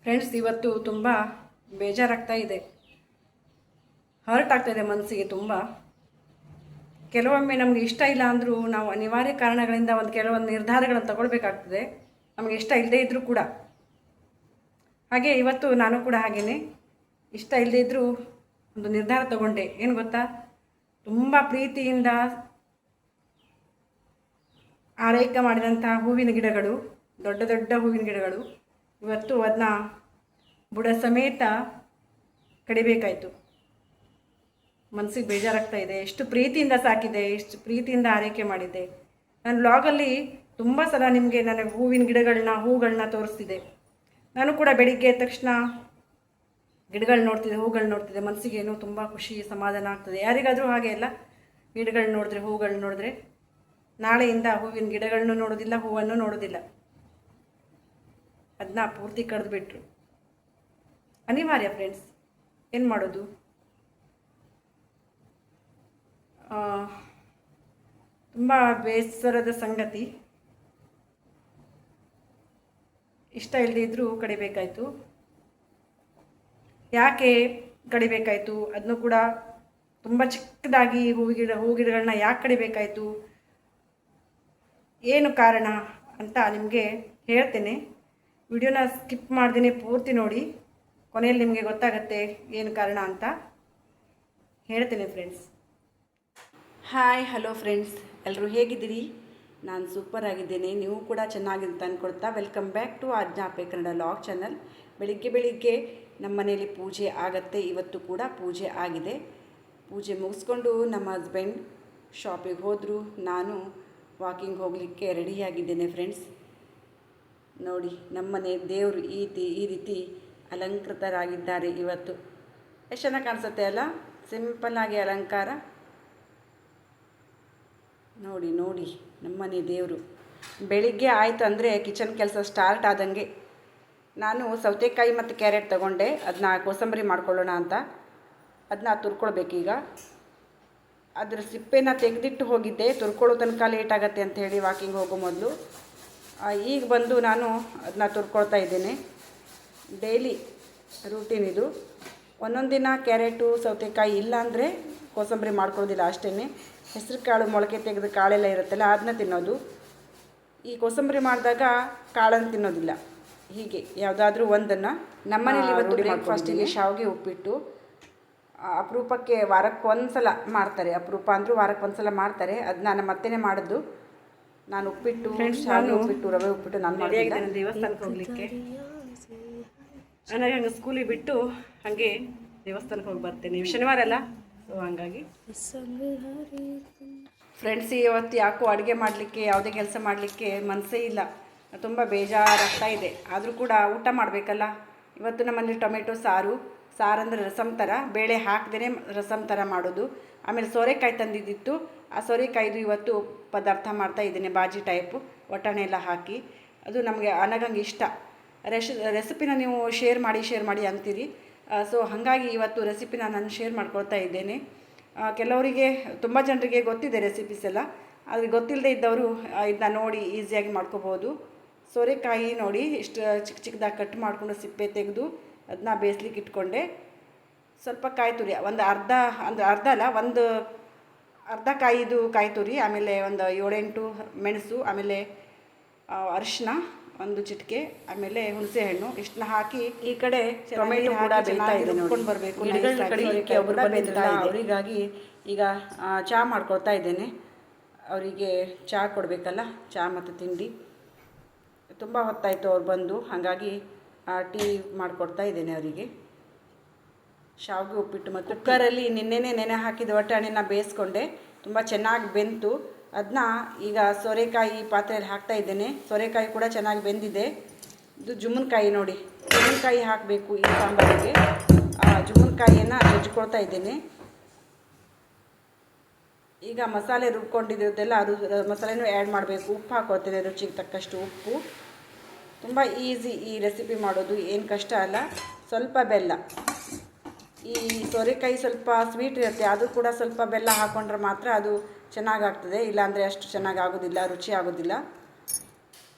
Friends, ಇವತ್ತು ತುಂಬ ಬೇಜಾರಾಗ್ತಾ ಇದೆ, ಹರ್ಟ್ ಆಗ್ತಾಯಿದೆ ಮನಸ್ಸಿಗೆ ತುಂಬ. ಕೆಲವೊಮ್ಮೆ ನಮಗೆ ಇಷ್ಟ ಇಲ್ಲ ಅಂದರೂ ನಾವು ಅನಿವಾರ್ಯ ಕಾರಣಗಳಿಂದ ಕೆಲವೊಂದು ನಿರ್ಧಾರಗಳನ್ನು ತಗೊಳ್ಬೇಕಾಗ್ತದೆ, ನಮಗೆ ಇಷ್ಟ ಇಲ್ಲದೇ ಇದ್ದರೂ ಕೂಡ. ಹಾಗೆ ಇವತ್ತು ನಾನು ಕೂಡ ಹಾಗೆಯೇ ಇಷ್ಟ ಇಲ್ಲದೇ ಇದ್ದರೂ ಒಂದು ನಿರ್ಧಾರ ತಗೊಂಡೆ. ಏನು ಗೊತ್ತಾ, ತುಂಬ ಪ್ರೀತಿಯಿಂದ ಆರೈಕೆ ಮಾಡಿದಂಥ ಹೂವಿನ ಗಿಡಗಳು, ದೊಡ್ಡ ದೊಡ್ಡ ಹೂವಿನ ಗಿಡಗಳು, ಇವತ್ತು ಅದನ್ನ ಬುಡ ಸಮೇತ ಕಡಿಬೇಕಾಯಿತು. ಮನಸ್ಸಿಗೆ ಬೇಜಾರಾಗ್ತಾ ಇದೆ. ಎಷ್ಟು ಪ್ರೀತಿಯಿಂದ ಸಾಕಿದೆ, ಎಷ್ಟು ಪ್ರೀತಿಯಿಂದ ಆರೈಕೆ ಮಾಡಿದ್ದೆ. ನನ್ನ ಬ್ಲಾಗಲ್ಲಿ ತುಂಬ ಸಲ ನಿಮಗೆ ನನಗೆ ಹೂಗಳನ್ನ ತೋರಿಸ್ತಿದ್ದೆ. ನಾನು ಕೂಡ ಬೆಳಿಗ್ಗೆ ಎದ್ದ ತಕ್ಷಣ ಗಿಡಗಳು ನೋಡ್ತಿದ್ದೆ, ಹೂಗಳು ನೋಡ್ತಿದ್ದೆ. ಮನಸ್ಸಿಗೇನೋ ತುಂಬ ಖುಷಿ, ಸಮಾಧಾನ ಆಗ್ತದೆ. ಯಾರಿಗಾದರೂ ಹಾಗೆ ಅಲ್ಲ, ಗಿಡಗಳು ನೋಡಿದ್ರೆ, ಹೂಗಳು ನೋಡಿದ್ರೆ. ನಾಳೆಯಿಂದ ಹೂವಿನ ಗಿಡಗಳನ್ನು ನೋಡೋದಿಲ್ಲ, ಹೂವನ್ನು ನೋಡೋದಿಲ್ಲ. ಅದನ್ನ ಪೂರ್ತಿ ಕಡಿದ್ಬಿಟ್ರು. ಅನಿವಾರ್ಯ ಫ್ರೆಂಡ್ಸ್, ಏನು ಮಾಡೋದು. ತುಂಬ ಬೇಸರದ ಸಂಗತಿ. ಇಷ್ಟ ಇಲ್ಲದೇ ಇದ್ದರೂ ಕಡಿಬೇಕಾಯಿತು. ಯಾಕೆ ಕಡಿಬೇಕಾಯಿತು ಅದನ್ನು ಕೂಡ ತುಂಬ ಚಿಕ್ಕದಾಗಿ ಹೂಗಿಡಗಳನ್ನ ಯಾಕೆ ಕಡಿಬೇಕಾಯಿತು, ಏನು ಕಾರಣ ಅಂತ ನಿಮಗೆ ಹೇಳ್ತೇನೆ. ವಿಡಿಯೋನ ಸ್ಕಿಪ್ ಮಾಡ್ದೇ ಪೂರ್ತಿ ನೋಡಿ, ಕೊನೆಯಲ್ಲಿ ನಿಮಗೆ ಗೊತ್ತಾಗುತ್ತೆ ಏನು ಕಾರಣ ಅಂತ ಹೇಳ್ತೇನೆ ಫ್ರೆಂಡ್ಸ್. ಹಾಯ್, ಹಲೋ ಫ್ರೆಂಡ್ಸ್, ಎಲ್ಲರೂ ಹೇಗಿದ್ದೀರಿ? ನಾನು ಸೂಪರ್ ಆಗಿದ್ದೇನೆ, ನೀವು ಕೂಡ ಚೆನ್ನಾಗಿದೆ ಅಂತ ಅಂದ್ಕೊಳ್ತಾ ವೆಲ್ಕಮ್ ಬ್ಯಾಕ್ ಟು ಆಜ್ಞಾಪೆ ಕನ್ನಡ ಲಾಗ್ ಚಾನಲ್. ಬೆಳಿಗ್ಗೆ ನಮ್ಮ ಮನೆಯಲ್ಲಿ ಪೂಜೆ ಆಗತ್ತೆ. ಇವತ್ತು ಕೂಡ ಪೂಜೆ ಆಗಿದೆ. ಪೂಜೆ ಮುಗಿಸ್ಕೊಂಡು ನಮ್ಮ ಹಸ್ಬೆಂಡ್ ಶಾಪಿಗೆ ಹೋದರು. ನಾನು ವಾಕಿಂಗ್ ಹೋಗಲಿಕ್ಕೆ ರೆಡಿಯಾಗಿದ್ದೇನೆ ಫ್ರೆಂಡ್ಸ್. ನೋಡಿ, ನಮ್ಮನೆ ದೇವರು ಈ ರೀತಿ ಅಲಂಕೃತರಾಗಿದ್ದಾರೆ ಇವತ್ತು. ಎಷ್ಟು ಚೆನ್ನಾಗಿ ಕಾಣಿಸುತ್ತೆ ಅಲ್ಲ, ಸಿಂಪಲ್ಲಾಗಿ ಅಲಂಕಾರ. ನೋಡಿ ನಮ್ಮನೆ ದೇವರು. ಬೆಳಿಗ್ಗೆ ಆಯಿತು ಅಂದರೆ ಕಿಚನ್ ಕೆಲಸ ಸ್ಟಾರ್ಟ್ ಆದಂಗೆ. ನಾನು ಸೌತೆಕಾಯಿ ಮತ್ತು ಕ್ಯಾರೆಟ್ ತೊಗೊಂಡೆ, ಅದನ್ನ ಕೋಸಂಬರಿ ಮಾಡ್ಕೊಳ್ಳೋಣ ಅಂತ. ಅದನ್ನ ತುರ್ಕೊಳ್ಬೇಕೀಗ. ಅದರ ಸಿಪ್ಪೆನ ತೆಗೆದಿಟ್ಟು ಹೋಗಿದ್ದೆ, ತುರ್ಕೊಳ್ಳೋ ತನಕ ಲೇಟ್ ಆಗುತ್ತೆ ಅಂಥೇಳಿ ವಾಕಿಂಗ್ ಹೋಗೋ ಮೊದಲು. ಈಗ ಬಂದು ನಾನು ಅದನ್ನ ತುರ್ಕೊಳ್ತಾ ಇದ್ದೇನೆ. ಡೈಲಿ ರೂಟೀನ್ ಇದು. ಒಂದೊಂದು ದಿನ ಕ್ಯಾರೆಟು ಸೌತೆಕಾಯಿ ಇಲ್ಲ ಅಂದರೆ ಕೋಸಂಬರಿ ಮಾಡ್ಕೊಳ್ಳೋದಿಲ್ಲ ಅಷ್ಟೇ. ಹೆಸರು ಕಾಳು ಮೊಳಕೆ ತೆಗೆದು ಕಾಳೆಲ್ಲ ಇರುತ್ತಲ್ಲ, ಅದನ್ನ ತಿನ್ನೋದು. ಈ ಕೋಸಂಬರಿ ಮಾಡಿದಾಗ ಕಾಳನ್ನು ತಿನ್ನೋದಿಲ್ಲ. ಹೀಗೆ ಯಾವುದಾದ್ರೂ ಒಂದನ್ನು. ನಮ್ಮನೇಲಿ ಇವತ್ತು ಬ್ರೇಕ್ಫಾಸ್ಟಿಗೆ ಶಾವಿಗೆ ಉಪ್ಪಿಟ್ಟು ಅಪರೂಪಕ್ಕೆ ವಾರಕ್ಕೆ ಒಂದು ಸಲ ಮಾಡ್ತಾರೆ. ಅಪರೂಪ ಅಂದರೂ ವಾರಕ್ಕೆ ಒಂದು ಸಲ ಮಾಡ್ತಾರೆ. ಅದನ್ನ ನಮ್ಮ ಅತ್ತೆನೇ ಮಾಡಿದ್ದು. ನಾನು ಉಪ್ಪಿಟ್ಟು, ಶಾವಿಗೆ ಉಪ್ಪಿಟ್ಟು, ರವೆ ಉಪ್ಪಿಟ್ಟು ನಾನು ಮಾಡಿದ್ದೆ. ದೇವಸ್ಥಾನಕ್ಕೆ ಹೋಗಲಿಕ್ಕೆ ನನಗೆ ಹಂಗೆ ಸ್ಕೂಲಿಗೆ ಬಿಟ್ಟು ಹಾಗೆ ದೇವಸ್ಥಾನಕ್ಕೆ ಹೋಗಿ ಬರ್ತೇನೆ. ಶನಿವಾರ ಅಲ್ಲ, ಸೊ ಹಾಗಾಗಿ ಫ್ರೆಂಡ್ಸ್ ಇವತ್ತು ಯಾಕೋ ಅಡುಗೆ ಮಾಡಲಿಕ್ಕೆ, ಯಾವುದೇ ಕೆಲಸ ಮಾಡಲಿಕ್ಕೆ ಮನಸ್ಸೇ ಇಲ್ಲ. ತುಂಬ ಬೇಜಾರಾಗ್ತಾ ಇದೆ. ಆದರೂ ಕೂಡ ಊಟ ಮಾಡಬೇಕಲ್ಲ. ಇವತ್ತು ನಮ್ಮಲ್ಲಿ ಟೊಮೆಟೊ ಸಾರು ಅಂದರೆ ರಸಮ್ ಥರ, ಬೇಳೆ ಹಾಕದೇ ರಸಮ್ ಥರ ಮಾಡೋದು. ಆಮೇಲೆ ಸೋರೆಕಾಯಿ ತಂದಿದ್ದಿತ್ತು, ಆ ಸೋರೆಕಾಯಿದು ಇವತ್ತು ಪದಾರ್ಥ ಮಾಡ್ತಾಯಿದ್ದೇನೆ, ಬಾಜಿ ಟೈಪು, ಒಟ್ಟಾಣೆ ಎಲ್ಲ ಹಾಕಿ. ಅದು ನಮಗೆ ಅನಗಂಗೆ ಇಷ್ಟ. ರೆಸಿಪಿನ ನೀವು ಶೇರ್ ಮಾಡಿ ಅಂತೀರಿ. ಸೊ ಹಾಗಾಗಿ ಇವತ್ತು ರೆಸಿಪಿನ ನಾನು ಶೇರ್ ಮಾಡ್ಕೊಳ್ತಾ ಇದ್ದೇನೆ. ಕೆಲವರಿಗೆ, ತುಂಬ ಜನರಿಗೆ ಗೊತ್ತಿದೆ ರೆಸಿಪೀಸ್ ಎಲ್ಲ, ಆದರೆ ಗೊತ್ತಿಲ್ಲದೆ ಇದ್ದವರು ಇದನ್ನ ನೋಡಿ ಈಸಿಯಾಗಿ ಮಾಡ್ಕೋಬೋದು. ಸೋರೆಕಾಯಿ ನೋಡಿ ಇಷ್ಟು ಚಿಕ್ಕದಾಗಿ ಕಟ್ ಮಾಡಿಕೊಂಡು ಸಿಪ್ಪೆ ತೆಗೆದು ಅದನ್ನ ಬೇಯಿಸ್ಲಿಕ್ಕೆ ಇಟ್ಕೊಂಡೆ. ಸ್ವಲ್ಪ ಕಾಯಿ ತುರಿ, ಒಂದು ಅರ್ಧ ಕಾಯಿದು ಕಾಯಿ ತುರಿ, ಆಮೇಲೆ ಒಂದು 7-8 ಮೆಣಸು, ಆಮೇಲೆ ಅರಿಶಿನ ಒಂದು ಚಿಟಿಕೆ, ಆಮೇಲೆ ಹುಣಸೆ ಹಣ್ಣು, ಇಷ್ಟನ್ನ ಹಾಕಿ ಈ ಕಡೆ ಟೊಮೆಟೊ ಕೂಡ ಬೇಯ್ತಾ ಇದೆ. ನೋಡ್ಕೊಂಡು ಬರಬೇಕು. ಅವರಿಗಾಗಿ ಈಗ ಚಹಾ ಮಾಡ್ಕೊಳ್ತಾ ಇದ್ದೇನೆ. ಅವರಿಗೆ ಚಹಾ ಕೊಡಬೇಕಲ್ಲ, ಚಹಾ ಮತ್ತು ತಿಂಡಿ. ತುಂಬ ಹೊತ್ತಾಯಿತು ಅವ್ರು ಬಂದು, ಹಾಗಾಗಿ ಟೀ ಮಾಡಿಕೊಡ್ತಾ ಇದ್ದೇನೆ ಅವರಿಗೆ. ಶಾವಿಗೆ ಉಪ್ಪಿಟ್ಟು ಮತ್ತು ಕುಕ್ಕರಲ್ಲಿ ನಿನ್ನೆನೇ ನೆನೆ ಹಾಕಿದ ಒಟ್ಟಾಣೆನ ಬೇಯಿಸ್ಕೊಂಡೆ. ತುಂಬ ಚೆನ್ನಾಗಿ ಬೆಂತು. ಅದನ್ನ ಈಗ ಸೋರೆಕಾಯಿ ಪಾತ್ರೆಯಲ್ಲಿ ಹಾಕ್ತಾ ಇದ್ದೇನೆ. ಸೋರೆಕಾಯಿ ಕೂಡ ಚೆನ್ನಾಗಿ ಬೆಂದಿದೆ. ಇದು ಜುಮ್ಮನಕಾಯಿ ನೋಡಿ, ಜುಮ್ಮನಕಾಯಿ ಹಾಕಬೇಕು ಈ ಸಾಂಬಾರಿಗೆ. ಜುಮ್ಮನಕಾಯಿಯನ್ನು ಜಜ್ಕೊಳ್ತಾ ಇದ್ದೇನೆ. ಈಗ ಮಸಾಲೆ ರುಬ್ಕೊಂಡಿದ್ದೆಲ್ಲ ಅದು ಮಸಾಲೆನೂ ಆ್ಯಡ್ ಮಾಡಬೇಕು. ಉಪ್ಪು ಹಾಕ್ಕೊಳ್ತೇನೆ, ರುಚಿಗೆ ತಕ್ಕಷ್ಟು ಉಪ್ಪು. ತುಂಬ ಈಸಿ ಈ ರೆಸಿಪಿ ಮಾಡೋದು, ಏನು ಕಷ್ಟ ಅಲ್ಲ. ಸ್ವಲ್ಪ ಬೆಲ್ಲ. ಈ ಸೋರೆಕಾಯಿ ಸ್ವಲ್ಪ ಸ್ವೀಟ್ ಇರುತ್ತೆ, ಅದು ಕೂಡ ಸ್ವಲ್ಪ ಬೆಲ್ಲ ಹಾಕ್ಕೊಂಡ್ರೆ ಮಾತ್ರ ಅದು ಚೆನ್ನಾಗಾಗ್ತದೆ. ಇಲ್ಲಾಂದರೆ ಅಷ್ಟು ಚೆನ್ನಾಗಿ ಆಗೋದಿಲ್ಲ, ರುಚಿ ಆಗೋದಿಲ್ಲ.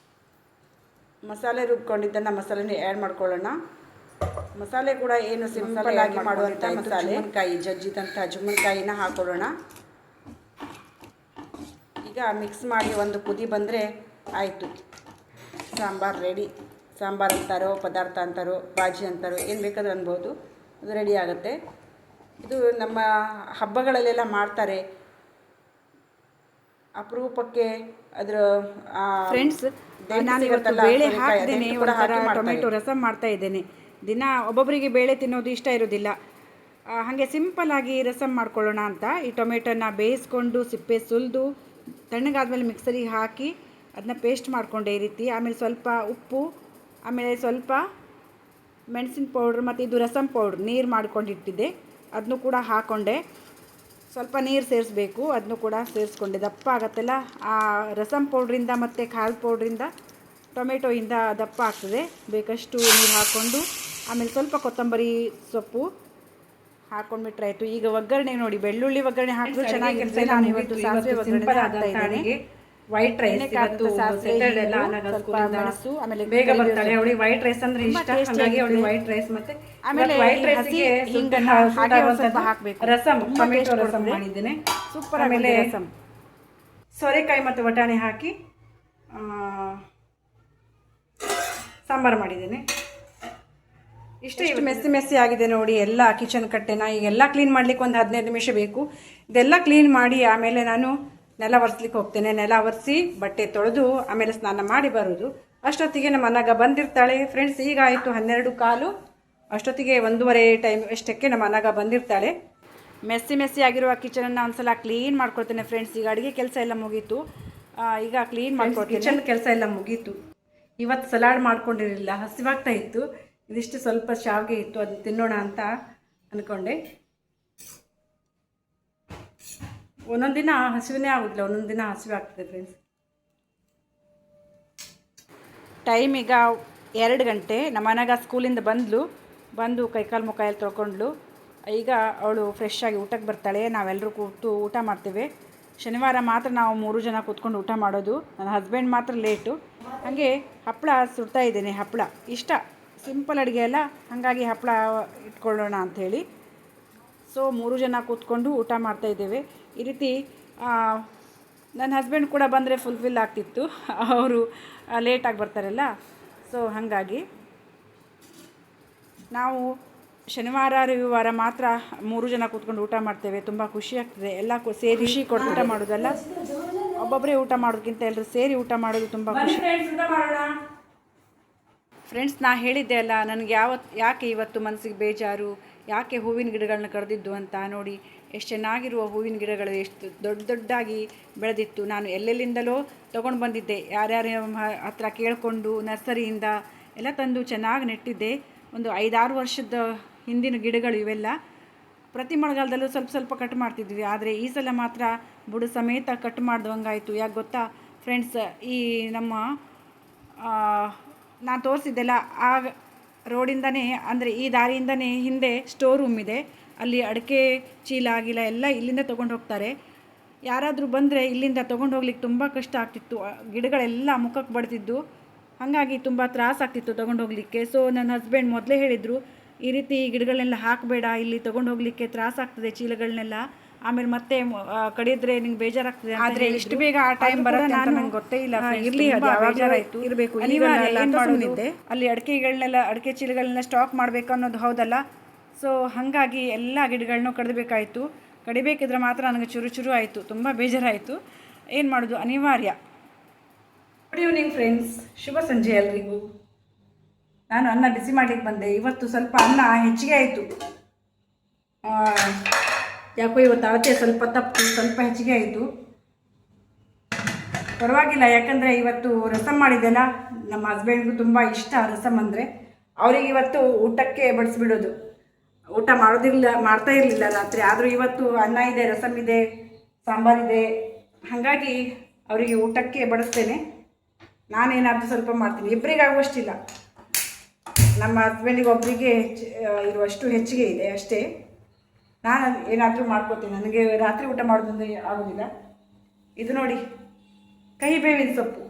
ಮಸಾಲೆ ರುಬ್ಕೊಂಡಿದ್ದನ್ನು ಮಸಾಲೆನ ಆ್ಯಡ್ ಮಾಡ್ಕೊಳ್ಳೋಣ. ಮಸಾಲೆ ಕೂಡ ಏನು ಸಿಂಪಲ್ ಆಗಿ ಮಾಡುವಂಥ ಮಸಾಲೆ, ಜುಮ್ಮನ್ಕಾಯಿ ಜಜ್ಜಿದಂಥ ಜುಮ್ಮನ್ಕಾಯಿನ ಹಾಕೊಳ್ಳೋಣ. ಈಗ ಮಿಕ್ಸ್ ಮಾಡಿ ಒಂದು ಕುದಿ ಬಂದರೆ ಆಯಿತು, ಸಾಂಬಾರು ರೆಡಿ. ಸಾಂಬಾರು ಅಂತಾರೋ, ಪದಾರ್ಥ ಅಂತಾರೋ, ಬಾಜಿ ಅಂತಾರೋ, ಏನು ಬೇಕಾದರೂ ಅನ್ಬೋದು, ಅದು ರೆಡಿ ಆಗುತ್ತೆ. ಇದು ನಮ್ಮ ಹಬ್ಬಗಳಲ್ಲೆಲ್ಲ ಮಾಡ್ತಾರೆ, ಅಪರೂಪಕ್ಕೆ. ಅದರ ಫ್ರೆಂಡ್ಸ್, ನಾನು ಇವತ್ತು ಬೇಳೆ ಹಾಕಿದ್ದೇನೆ, ಟೊಮೆಟೊ ರಸಮ್ ಮಾಡ್ತಾ ಇದ್ದೇನೆ. ದಿನ ಒಬ್ಬೊಬ್ಬರಿಗೆ ಬೇಳೆ ತಿನ್ನೋದು ಇಷ್ಟ ಇರೋದಿಲ್ಲ, ಹಾಗೆ ಸಿಂಪಲ್ಲಾಗಿ ರಸಮ್ ಮಾಡ್ಕೊಳ್ಳೋಣ ಅಂತ ಈ ಟೊಮೆಟೊನ ಬೇಯಿಸ್ಕೊಂಡು ಸಿಪ್ಪೆ ಸುಲಿದು ತಣ್ಣಗಾದ್ಮೇಲೆ ಮಿಕ್ಸರಿಗೆ ಹಾಕಿ ಅದನ್ನ ಪೇಸ್ಟ್ ಮಾಡಿಕೊಂಡೆ ಈ ರೀತಿ. ಆಮೇಲೆ ಸ್ವಲ್ಪ ಉಪ್ಪು, ಆಮೇಲೆ ಸ್ವಲ್ಪ ಮೆಣಸಿನ ಪೌಡ್ರ್ ಮತ್ತು ಇದು ರಸಮ್ ಪೌಡ್ರ್ ನೀರು ಮಾಡ್ಕೊಂಡಿಟ್ಟಿದ್ದೆ, ಅದನ್ನು ಕೂಡ ಹಾಕ್ಕೊಂಡೆ. ಸ್ವಲ್ಪ ನೀರು ಸೇರಿಸ್ಬೇಕು, ಅದನ್ನು ಕೂಡ ಸೇರಿಸ್ಕೊಂಡೆ. ದಪ್ಪ ಆಗತ್ತಲ್ಲ ಆ ರಸಮ್ ಪೌಡ್ರಿಂದ ಮತ್ತು ಖಾರದ ಪೌಡ್ರಿಂದ, ಟೊಮೆಟೊಯಿಂದ ದಪ್ಪ ಆಗ್ತದೆ. ಬೇಕಷ್ಟು ನೀರು ಹಾಕ್ಕೊಂಡು ಆಮೇಲೆ ಸ್ವಲ್ಪ ಕೊತ್ತಂಬರಿ ಸೊಪ್ಪು ಹಾಕ್ಕೊಂಡ್ಬಿಟ್ರೆ ಆಯಿತು. ಈಗ ಒಗ್ಗರಣೆ ನೋಡಿ, ಬೆಳ್ಳುಳ್ಳಿ ಒಗ್ಗರಣೆ ಹಾಕಿದ್ರು ಚೆನ್ನಾಗಿರುತ್ತೆ. ನಾನು ಇವತ್ತು ಸಾಸಿವೆ ಒಗ್ಗರಣೆ ಹಾಕ್ತಾ ಇದ್ದೀನಿ. ವೈಟ್ ರೈಸ್ ಮೆಣಸು, ಆಮೇಲೆ ಬೇಗ ಬರ್ತಾಳೆ ಅವಳಿಗೆ ವೈಟ್ ರೈಸ್ ಅಂದ್ರೆ ಇಷ್ಟ, ಹಾಗಾಗಿ ಅವಳಿಗೆ ವೈಟ್ ರೈಸ್ ಮತ್ತೆ ಆಮೇಲೆ ವೈಟ್ ರೈಸ್ಗೆ ಹಾಕಬೇಕು. ರಸಮ್, ಟೊಮೆಟೊ ರಸಮ್ ಮಾಡಿದ್ದೇನೆ, ಸೂಪರ್. ಆಮೇಲೆ ರಸಮ್ ಸೋರೆಕಾಯಿ ಮತ್ತು ವಟಾಣಿ ಹಾಕಿ ಸಾಂಬಾರು ಮಾಡಿದ್ದೇನೆ. ಇಷ್ಟು ಮೆಸ್ಸಿ ಆಗಿದೆ ನೋಡಿ. ಎಲ್ಲ ಕಿಚನ್ ಕಟ್ಟೆನ ಈಗೆಲ್ಲ ಕ್ಲೀನ್ ಮಾಡ್ಲಿಕ್ಕೆ ಒಂದು 15 ನಿಮಿಷ ಬೇಕು. ಇದೆಲ್ಲ ಕ್ಲೀನ್ ಮಾಡಿ ಆಮೇಲೆ ನಾನು ನೆಲ ಒರೆಸ್ಲಿಕ್ಕೆ ಹೋಗ್ತೇನೆ. ನೆಲ ಒರೆಸಿ ಬಟ್ಟೆ ತೊಳೆದು ಆಮೇಲೆ ಸ್ನಾನ ಮಾಡಿ ಬರೋದು. ಅಷ್ಟೊತ್ತಿಗೆ ನಮ್ಮ ಅನಗ ಬಂದಿರ್ತಾಳೆ. ಫ್ರೆಂಡ್ಸ್, ಈಗ ಆಯಿತು 12:15. ಅಷ್ಟೊತ್ತಿಗೆ 1:30 ಟೈಮ್ ಅಷ್ಟಕ್ಕೆ ನಮ್ಮ ಅನಗ ಬಂದಿರ್ತಾಳೆ. ಮೆಸ್ಸಿ ಆಗಿರುವ ಕಿಚನನ್ನು ಒಂದ್ಸಲ ಕ್ಲೀನ್ ಮಾಡ್ಕೊಳ್ತೇನೆ ಫ್ರೆಂಡ್ಸ್. ಈಗ ಅಡುಗೆ ಕೆಲಸ ಎಲ್ಲ ಮುಗೀತು, ಈಗ ಕ್ಲೀನ್ ಮಾಡ್ಕೊಳ್ತೀನಿ. ಕಿಚನ್ ಕೆಲಸ ಎಲ್ಲ ಮುಗೀತು. ಇವತ್ತು ಸಲಾಡ್ ಮಾಡ್ಕೊಂಡಿರಲಿಲ್ಲ, ಹಸಿವಾಗ್ತಾ ಇತ್ತು. ಇದಿಷ್ಟು ಸ್ವಲ್ಪ ಶಾವಿಗೆ ಇತ್ತು, ಅದು ತಿನ್ನೋಣ ಅಂತ ಅಂದ್ಕೊಂಡೆ. ಒಂದೊಂದು ದಿನ ಹಸಿವೇ ಆಗೋದಿಲ್ಲ, ಒಂದೊಂದು ದಿನ ಹಸಿವೆ ಆಗ್ತದೆ ಫ್ರೆಂಡ್ಸ್. ಟೈಮ್ ಈಗ 2 ಗಂಟೆ. ನಮ್ಮ ಮನೆಗ ಸ್ಕೂಲಿಂದ ಬಂದು ಕೈಕಾಲು ಮುಖ ಎಲ್ಲ ತೊಳ್ಕೊಂಡ್ಲು. ಈಗ ಅವಳು ಫ್ರೆಶ್ ಆಗಿ ಊಟಕ್ಕೆ ಬರ್ತಾಳೆ. ನಾವೆಲ್ಲರೂ ಕೂತು ಊಟ ಮಾಡ್ತೇವೆ. ಶನಿವಾರ ಮಾತ್ರ ನಾವು 3 ಜನ ಕೂತ್ಕೊಂಡು ಊಟ ಮಾಡೋದು. ನನ್ನ ಹಸ್ಬೆಂಡ್ ಮಾತ್ರ ಲೇಟು. ಹಾಗೆ ಹಪ್ಪಳ ಸುಡ್ತಾ ಇದ್ದೇನೆ. ಹಪ್ಪಳ ಇಷ್ಟ, ಸಿಂಪಲ್ ಅಡುಗೆ ಅಲ್ಲ, ಹಾಗಾಗಿ ಹಪ್ಪಳ ಇಟ್ಕೊಳ್ಳೋಣ ಅಂಥೇಳಿ. ಸೊ 3 ಜನ ಕೂತ್ಕೊಂಡು ಊಟ ಮಾಡ್ತಾಯಿದ್ದೇವೆ. ಈ ರೀತಿ ನನ್ನ ಹಸ್ಬೆಂಡ್ ಕೂಡ ಬಂದರೆ ಫುಲ್ಫಿಲ್ ಆಗ್ತಿತ್ತು, ಅವರು ಲೇಟಾಗಿ ಬರ್ತಾರಲ್ಲ. ಸೊ ಹಾಗಾಗಿ ನಾವು ಶನಿವಾರ ರವಿವಾರ ಮಾತ್ರ 3 ಜನ ಕೂತ್ಕೊಂಡು ಊಟ ಮಾಡ್ತೇವೆ. ತುಂಬ ಖುಷಿ ಆಗ್ತದೆ. ಎಲ್ಲ ಸೇರಿ ಖುಷಿ ಕೊಟ್ಟು ಊಟ ಮಾಡೋದಲ್ಲ, ಒಬ್ಬೊಬ್ಬರೇ ಊಟ ಮಾಡೋದಕ್ಕಿಂತ ಎಲ್ಲರೂ ಸೇರಿ ಊಟ ಮಾಡೋದು ತುಂಬ ಖುಷಿ. ಫ್ರೆಂಡ್ಸ್, ನಾ ಹೇಳಿದ್ದೆ ಅಲ್ಲ, ನನಗೆ ಯಾಕೆ ಇವತ್ತು ಮನಸ್ಸಿಗೆ ಬೇಜಾರು, ಯಾಕೆ ಹೂವಿನ ಗಿಡಗಳನ್ನ ಕರೆದಿದ್ದು ಅಂತ. ನೋಡಿ ಎಷ್ಟು ಚೆನ್ನಾಗಿರುವ ಹೂವಿನ ಗಿಡಗಳು, ಎಷ್ಟು ದೊಡ್ಡದಾಗಿ ಬೆಳೆದಿತ್ತು. ನಾನು ಎಲ್ಲೆಲ್ಲಿಂದಲೋ ತೊಗೊಂಡು ಬಂದಿದ್ದೆ, ಯಾರ್ಯಾರ ಹತ್ರ ಕೇಳಿಕೊಂಡು ನರ್ಸರಿಯಿಂದ ಎಲ್ಲ ತಂದು ಚೆನ್ನಾಗಿ ನೆಟ್ಟಿದ್ದೆ. ಒಂದು 5-6 ವರ್ಷದ ಹಿಂದಿನ ಗಿಡಗಳು ಇವೆಲ್ಲ. ಪ್ರತಿ ಮಳೆಗಾಲದಲ್ಲೂ ಸ್ವಲ್ಪ ಕಟ್ ಮಾಡ್ತಿದ್ವಿ, ಆದರೆ ಈ ಸಲ ಮಾತ್ರ ಬುಡ ಸಮೇತ ಕಟ್ ಮಾಡ್ದಂಗಾಯಿತು. ಯಾಕೆ ಗೊತ್ತಾ ಫ್ರೆಂಡ್ಸ್, ಈ ನಮ್ಮ ನಾನು ತೋರಿಸಿದ್ದೆಲ್ಲ ಆ ರೋಡಿಂದನೇ, ಅಂದರೆ ಈ ದಾರಿಯಿಂದನೇ ಹಿಂದೆ ಸ್ಟೋರ್ ರೂಮ್ ಇದೆ. ಅಲ್ಲಿ ಅಡಿಕೆ ಚೀಲ ಆಗಿಲ್ಲ ಎಲ್ಲ ಇಲ್ಲಿಂದ ತೊಗೊಂಡು ಹೋಗ್ತಾರೆ. ಯಾರಾದರೂ ಬಂದರೆ ಇಲ್ಲಿಂದ ತೊಗೊಂಡು ಹೋಗ್ಲಿಕ್ಕೆ ತುಂಬ ಕಷ್ಟ ಆಗ್ತಿತ್ತು. ಗಿಡಗಳೆಲ್ಲ ಮುಖಕ್ಕೆ ಬಡ್ತಿದ್ದು, ಹಾಗಾಗಿ ತುಂಬ ತ್ರಾಸಾಗ್ತಿತ್ತು ತೊಗೊಂಡು ಹೋಗಲಿಕ್ಕೆ. ಸೊ ನನ್ನ ಹಸ್ಬೆಂಡ್ ಮೊದಲೇ ಹೇಳಿದರು, ಈ ರೀತಿ ಗಿಡಗಳನ್ನೆಲ್ಲ ಹಾಕಬೇಡ, ಇಲ್ಲಿ ತೊಗೊಂಡು ಹೋಗಲಿಕ್ಕೆ ತ್ರಾಸಾಗ್ತದೆ ಚೀಲಗಳನ್ನೆಲ್ಲ, ಆಮೇಲೆ ಮತ್ತೆ ಕಡಿದ್ರೆ ನಿಂಗೆ ಬೇಜಾರಾಗ್ತದೆ. ಆದರೆ ಇಷ್ಟು ಬೇಗ ಆ ಟೈಮ್ ಬರುತ್ತೆ ಅಂತ ನಂಗೆ ಗೊತ್ತೇ ಇಲ್ಲ. ಇರಲಿ, ಬೇಜಾರಾಯಿತು, ಇರಬೇಕು, ಅಲ್ಲಿ ಅಡಿಕೆ ಚೀಲಗಳನ್ನೆಲ್ಲ ಸ್ಟಾಕ್ ಮಾಡಬೇಕು ಅನ್ನೋದು ಹೌದಲ್ಲ. ಸೊ ಹಾಗಾಗಿ ಎಲ್ಲ ಗಿಡಗಳನ್ನೂ ಕಡಿಬೇಕಾಯಿತು. ಕಡಿಬೇಕಿದ್ರೆ ಮಾತ್ರ ನನಗೆ ಚುರು ಆಯಿತು, ತುಂಬ ಬೇಜಾರಾಯಿತು. ಏನು ಮಾಡೋದು, ಅನಿವಾರ್ಯ. ಗುಡ್ ಈವ್ನಿಂಗ್ ಫ್ರೆಂಡ್ಸ್, ಶುಭ ಸಂಜೆ ಎಲ್ರಿಗೂ. ನಾನು ಅನ್ನ ಬಿಸಿ ಮಾಡಲಿಕ್ಕೆ ಬಂದೆ. ಇವತ್ತು ಸ್ವಲ್ಪ ಅನ್ನ ಹೆಚ್ಚಿಗೆ ಆಯಿತು. ಯಾಕೋ ಇವತ್ತು ಅಳತೆ ಸ್ವಲ್ಪ ತಪ್ಪು, ಸ್ವಲ್ಪ ಹೆಚ್ಚಿಗೆ ಆಯಿತು. ಪರವಾಗಿಲ್ಲ, ಯಾಕಂದರೆ ಇವತ್ತು ರಸಮ್ ಮಾಡಿದ್ದೆಲ್ಲ ನಮ್ಮ ಹಸ್ಬೆಂಡ್ಗೂ ತುಂಬ ಇಷ್ಟ ರಸಮ್ ಅಂದರೆ. ಅವರಿಗೆ ಇವತ್ತು ಊಟಕ್ಕೆ ಬಡಿಸ್ಬಿಡೋದು. ಊಟ ಮಾಡ್ತಾ ಇರಲಿಲ್ಲ ರಾತ್ರಿ. ಆದರೂ ಇವತ್ತು ಅನ್ನ ಇದೆ, ರಸಮ್ ಇದೆ, ಸಾಂಬಾರಿದೆ, ಹಾಗಾಗಿ ಅವರಿಗೆ ಊಟಕ್ಕೆ ಬಡಿಸ್ತೇನೆ. ನಾನೇನಾದರೂ ಸ್ವಲ್ಪ ಮಾಡ್ತೀನಿ, ಇಬ್ಬರಿಗಾಗುವಷ್ಟಿಲ್ಲ. ನಮ್ಮ ಹಸ್ಬೆಂಡಿಗೆ ಒಬ್ಬರಿಗೆ ಇರುವಷ್ಟು ಹೆಚ್ಚಿಗೆ ಇದೆ ಅಷ್ಟೇ. ನಾನು ಏನಾದರೂ ಮಾಡ್ಕೋತೀನಿ, ನನಗೆ ರಾತ್ರಿ ಊಟ ಮಾಡೋದಂದ್ರೆ ಆಗೋದಿಲ್ಲ. ಇದು ನೋಡಿ, ಕಹಿ ಬೇವಿನ ಸೊಪ್ಪು.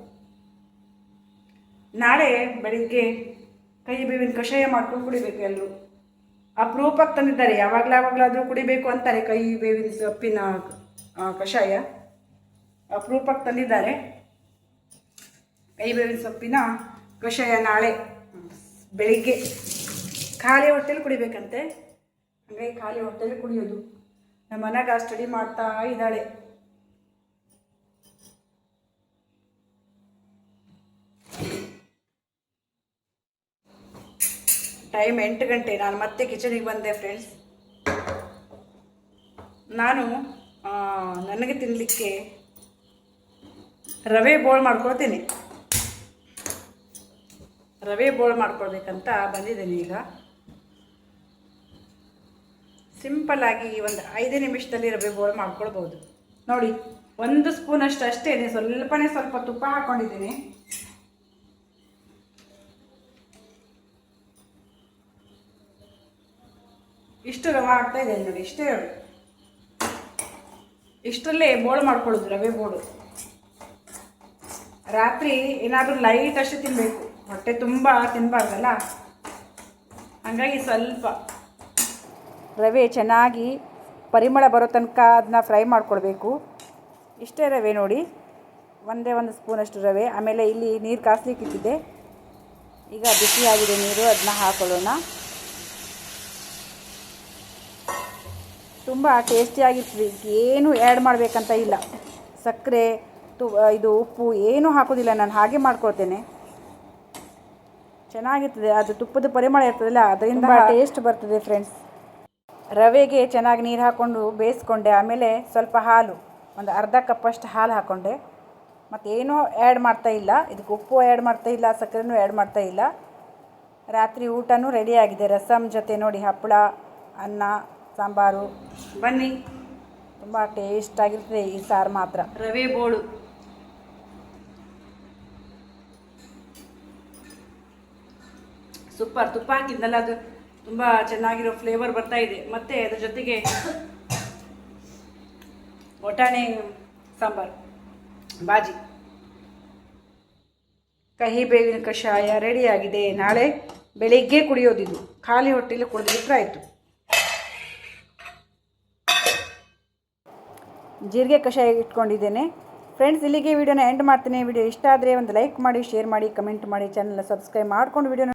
ನಾಳೆ ಬೆಳಿಗ್ಗೆ ಕಹಿ ಬೇವಿನ ಕಷಾಯ ಮಾಡ್ಕೊಂಡು ಕುಡಿಬೇಕು ಎಲ್ಲರೂ. ಅಪರೂಪಕ್ಕೆ ತಂದಿದ್ದಾರೆ, ಯಾವಾಗಲಾದರೂ ಕುಡಿಬೇಕು ಅಂತಾರೆ ಕಹಿ ಬೇವಿನ ಸೊಪ್ಪಿನ ಕಷಾಯ. ಅಪರೂಪಕ್ಕೆ ತಂದಿದ್ದಾರೆ ಕಹಿ ಬೇವಿನ ಸೊಪ್ಪಿನ ಕಷಾಯ. ನಾಳೆ ಬೆಳಿಗ್ಗೆ ಖಾಲಿ ಹೊಟ್ಟೆಲಿ ಕುಡಿಬೇಕಂತೆ. ಹಾಗಾಗಿ ಖಾಲಿ ಹೊಟ್ಟೆಲಿ ಕುಡಿಯೋದು. ನಮ್ಮ ಮನೆಗೆ ಸ್ಟಡಿ ಮಾಡ್ತಾ ಇದ್ದಾಳೆ. ಟೈಮ್ 8 ಗಂಟೆ. ನಾನು ಮತ್ತೆ ಕಿಚನಿಗೆ ಬಂದೆ ಫ್ರೆಂಡ್ಸ್. ನಾನು ನನಗೆ ತಿನ್ನಲಿಕ್ಕೆ ರವೆ ಬೋಳ್ ಮಾಡ್ಕೊಳ್ತೀನಿ. ರವೆ ಬೋಳ್ ಮಾಡ್ಕೊಳ್ಬೇಕಂತ ಬಂದಿದ್ದೀನಿ. ಈಗ ಸಿಂಪಲ್ಲಾಗಿ ಒಂದು 5 ನಿಮಿಷದಲ್ಲಿ ರವೆ ಬೋಳ್ ಮಾಡ್ಕೊಳ್ಬೋದು. ನೋಡಿ, 1 ಸ್ಪೂನಷ್ಟು ಅಷ್ಟೇ, ಸ್ವಲ್ಪ ತುಪ್ಪ ಹಾಕ್ಕೊಂಡಿದ್ದೀನಿ. ಇಷ್ಟು ರವೆ ಹಾಕ್ತಾ ಇದ್ದೇನೆ ನೋಡಿ, ಇಷ್ಟರಲ್ಲೇ ಬೋಳು ಮಾಡ್ಕೊಳ್ಳೋದು, ರವೆ ಬೋಳು. ರಾತ್ರಿ ಏನಾದರೂ ಲೈಟ್ ಅಷ್ಟೇ ತಿನ್ನಬೇಕು, ಹೊಟ್ಟೆ ತುಂಬ ತಿನ್ನಬಾರ್ದಲ್ಲ. ಹಾಗಾಗಿ ಸ್ವಲ್ಪ ರವೆ ಚೆನ್ನಾಗಿ ಪರಿಮಳ ಬರೋ ತನಕ ಅದನ್ನ ಫ್ರೈ ಮಾಡ್ಕೊಳ್ಬೇಕು. ಇಷ್ಟೇ ರವೆ ನೋಡಿ, ಒಂದೇ 1 ಸ್ಪೂನಷ್ಟು ರವೆ. ಆಮೇಲೆ ಇಲ್ಲಿ ನೀರು ಕಾಸ್ಲಿಕ್ಕೆ ಇಟ್ಟಿದ್ದೆ. ಈಗ ಬಿಸಿಯಾಗಿದೆ ನೀರು, ಅದನ್ನ ಹಾಕೊಳ್ಳೋಣ. ತುಂಬ ಟೇಸ್ಟಿಯಾಗಿರ್ತದೆ. ಏನು ಆ್ಯಡ್ ಮಾಡಬೇಕಂತ ಇಲ್ಲ. ಸಕ್ಕರೆ ಇದು ಉಪ್ಪು ಏನೂ ಹಾಕೋದಿಲ್ಲ, ನಾನು ಹಾಗೆ ಮಾಡ್ಕೊಳ್ತೇನೆ. ಚೆನ್ನಾಗಿರ್ತದೆ. ಅದು ತುಪ್ಪದ ಪರಿಮಳ ಇರ್ತದಲ್ಲ, ಅದರಿಂದ ಟೇಸ್ಟ್ ಬರ್ತದೆ ಫ್ರೆಂಡ್ಸ್. ರವೆಗೆ ಚೆನ್ನಾಗಿ ನೀರು ಹಾಕ್ಕೊಂಡು ಬೇಯಿಸ್ಕೊಂಡೆ. ಆಮೇಲೆ ಸ್ವಲ್ಪ ಹಾಲು, ಒಂದು ಅರ್ಧ ಕಪ್ಪಷ್ಟು ಹಾಲು ಹಾಕ್ಕೊಂಡೆ. ಮತ್ತೇನೂ ಆ್ಯಡ್ ಮಾಡ್ತಾ ಇಲ್ಲ, ಇದಕ್ಕೆ ಉಪ್ಪು ಆ್ಯಡ್ ಮಾಡ್ತಾ ಇಲ್ಲ, ಸಕ್ಕರೆನೂ ಆ್ಯಡ್ ಮಾಡ್ತಾ ಇಲ್ಲ. ರಾತ್ರಿ ಊಟನೂ ರೆಡಿಯಾಗಿದೆ. ರಸಮ್ ಜೊತೆ ನೋಡಿ, ಹಪ್ಪಳ, ಅನ್ನ, ಸಾಂಬಾರು. ಬನ್ನಿ, ತುಂಬ ಟೇಸ್ಟಾಗಿರ್ತದೆ ಈ ಸಾರು ಮಾತ್ರ. ರವೆ ಬೋಳು ಸೂಪರ್. ತುಪ್ಪ ಹಾಕಿದ್ನಲ್ಲ, ಅದು ತುಂಬ ಚೆನ್ನಾಗಿರೋ ಫ್ಲೇವರ್ ಬರ್ತಾ ಇದೆ. ಮತ್ತು ಅದ್ರ ಜೊತೆಗೆ ಬಟಾಣಿ ಸಾಂಬಾರು, ಬಾಜಿ. ಕಹಿ ಬೇವಿನ ಕಷಾಯ ರೆಡಿಯಾಗಿದೆ. ನಾಳೆ ಬೆಳಿಗ್ಗೆ ಕುಡಿಯೋದಿದು. ಖಾಲಿ ಹೊಟ್ಟೆಲಿ ಕುಡಿದ್ಬಿಟ್ರೆ ಆಯಿತು. ಜೀರಿಗೆ ಕಷಾಯ ಇಟ್ಕೊಂಡಿದ್ದೇನೆ ಫ್ರೆಂಡ್ಸ್. ಇಲ್ಲಿಗೆ ವಿಡಿಯೋನ ಎಂಡ್ ಮಾಡ್ತೀನಿ. ವಿಡಿಯೋ ಇಷ್ಟ ಆದರೆ ಒಂದು ಲೈಕ್ ಮಾಡಿ, ಶೇರ್ ಮಾಡಿ, ಕಮೆಂಟ್ ಮಾಡಿ, ಚಾನಲ್ನ ಸಬ್ಸ್ಕ್ರೈಬ್ ಮಾಡ್ಕೊಂಡು ವಿಡಿಯೋನ